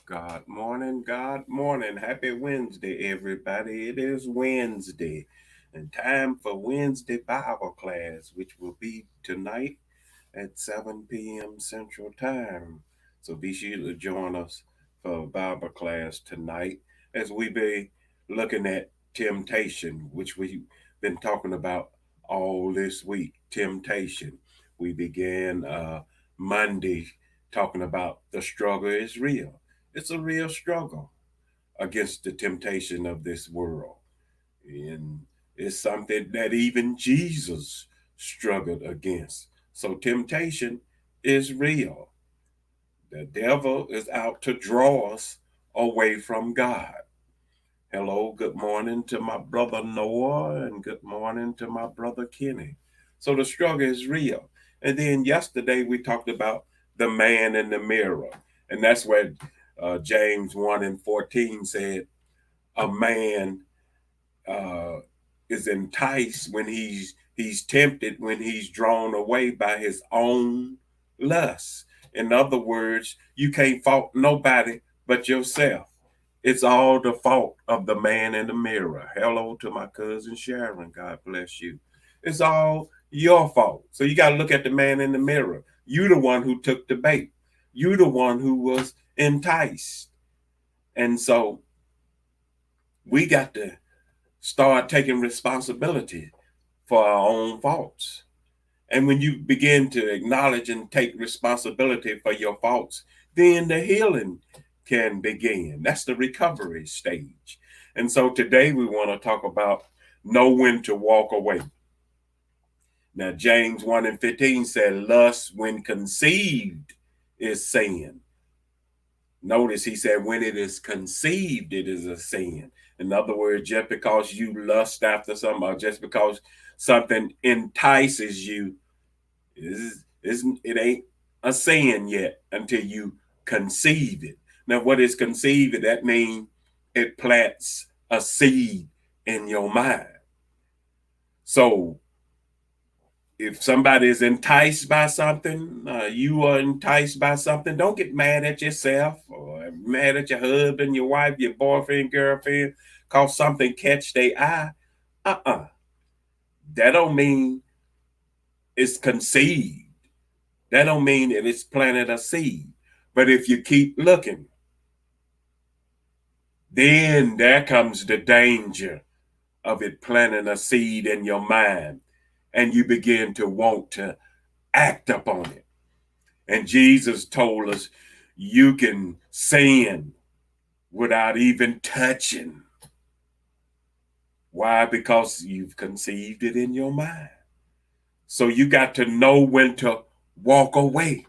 God morning, God morning. Happy Wednesday, everybody. It is Wednesday and time for Wednesday Bible class, which will be tonight at 7 p.m. Central Time. So be sure to join us for Bible class tonight as we be looking at temptation, which we've been talking about all this week. Temptation. We began Monday talking about the struggle is real. It's a real struggle against the temptation of this world. And it's something that even Jesus struggled against. So temptation is real. The devil is out to draw us away from God. Hello, good morning to my brother Noah, and good morning to my brother Kenny. So the struggle is real. And then yesterday we talked about the man in the mirror. And that's where James 1 and 14 said, a man uh, is enticed when he's tempted, when he's drawn away by his own lust. In other words, you can't fault nobody but yourself. It's all the fault of the man in the mirror. Hello to my cousin Sharon. God bless you. It's all your fault. So you got to look at the man in the mirror. You the one who took the bait. You the one who was enticed. And so we got to start taking responsibility for our own faults. And when you begin to acknowledge and take responsibility for your faults, then the healing can begin. That's the recovery stage. And so today we want to talk about know when to walk away. Now, James 1 and 15 said, lust when conceived is sin. Notice he said, when it is conceived, it is a sin. In other words, just because you lust after something, or just because something entices you, it ain't a sin yet until you conceive it. Now, what is conceived? That means it plants a seed in your mind. So if somebody is enticed by something, you are enticed by something, don't get mad at yourself or mad at your husband, your wife, your boyfriend, girlfriend, cause something catch their eye. Uh-uh. That don't mean it's conceived. That don't mean that it's planted a seed. But if you keep looking, then there comes the danger of it planting a seed in your mind, and you begin to want to act upon it. And Jesus told us you can sin without even touching. Why? Because you've conceived it in your mind. So you got to know when to walk away.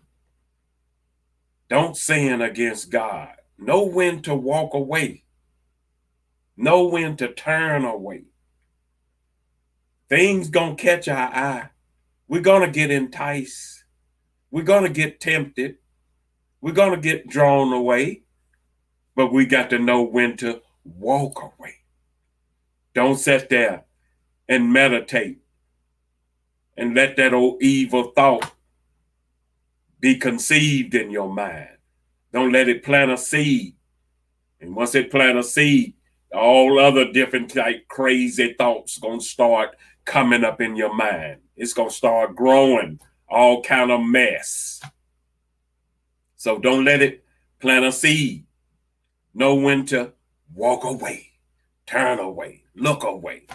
Don't sin against God. Know when to walk away. Know when to turn away. Things gonna catch our eye. We're gonna get enticed. We're gonna get tempted. We're gonna get drawn away. But we got to know when to walk away. Don't sit there and meditate and let that old evil thought be conceived in your mind. Don't let it plant a seed. And once it plant a seed, all other different type crazy thoughts gonna start coming up in your mind. It's gonna start growing all kind of mess. So don't let it plant a seed. Know when to walk away, turn away, look away.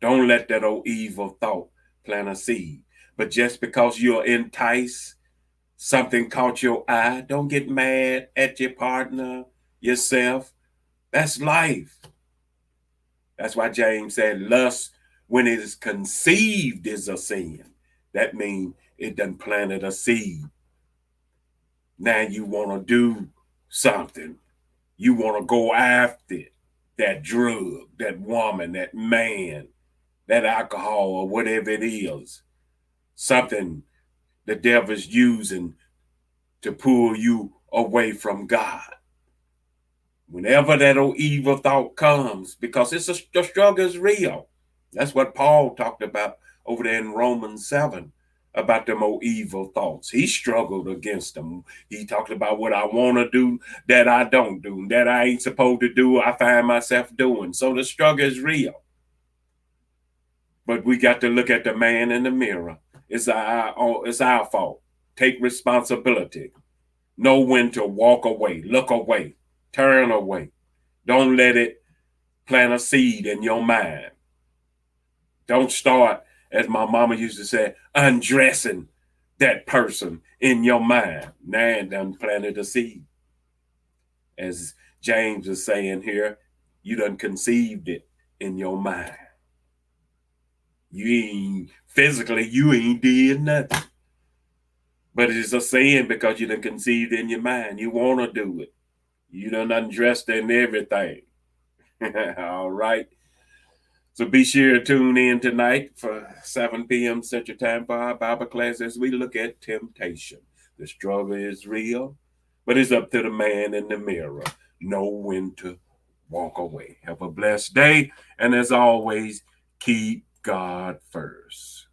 Don't let that old evil thought plant a seed. But just because you're enticed, something caught your eye, don't get mad at your partner, yourself. That's life. That's why James said, lust, when it is conceived, is a sin. That means it done planted a seed. Now you want to do something. You want to go after that drug, that woman, that man, that alcohol, or whatever it is. Something the devil's using to pull you away from God. Whenever that old evil thought comes, because the struggle is real. That's what Paul talked about over there in Romans 7, about them old evil thoughts. He struggled against them. He talked about what I want to do that I don't do, that I ain't supposed to do, I find myself doing. So the struggle is real. But we got to look at the man in the mirror. It's our fault. Take responsibility. Know when to walk away, look away, turn away. Don't let it plant a seed in your mind. Don't start, as my mama used to say, undressing that person in your mind. Now done planted a seed. As James is saying here, you done conceived it in your mind. You ain't physically, you ain't did nothing. But it's a saying because you done conceived in your mind. You want to do it. You done undressed in everything. All right. So be sure to tune in tonight for 7 p.m. Central Time for our Bible class as we look at temptation. The struggle is real, but it's up to the man in the mirror. Know when to walk away. Have a blessed day. And as always, keep God first.